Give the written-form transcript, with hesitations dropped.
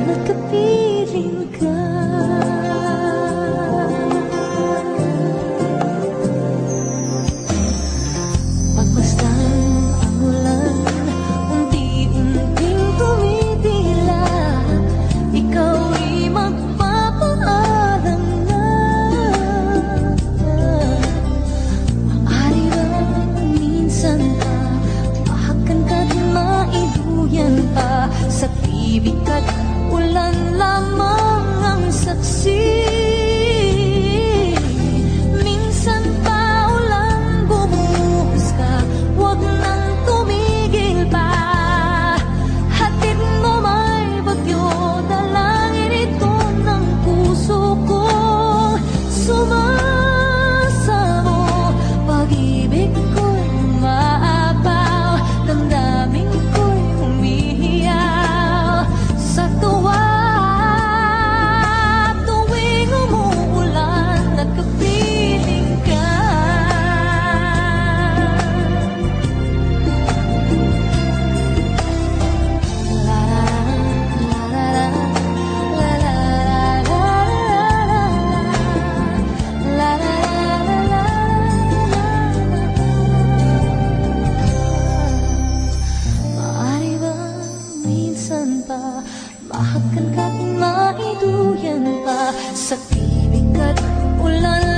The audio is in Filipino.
nagkapiling ka. Pagmasdan ang ulan, unti-unting tumitila, ikaw'y magpapaalam na. Maaari bang minsan pa mahakan ka't maiduyan pa, sa tibig at ulan lamang ang saksi. Minsan pa ulan bumuhos ka, huwag nang tumigil pa. Hatid mo may bagyo, dalangin ito ng puso kong sumasamo. Pag-ibig ko'y umaapaw, damdamin ko'y humihiyaw sa tuwa. Tuwing umuulan, nagkapiling ka. Maaari bang minsan pa mahakan ka't maiduyan pa, sa tibig at ulan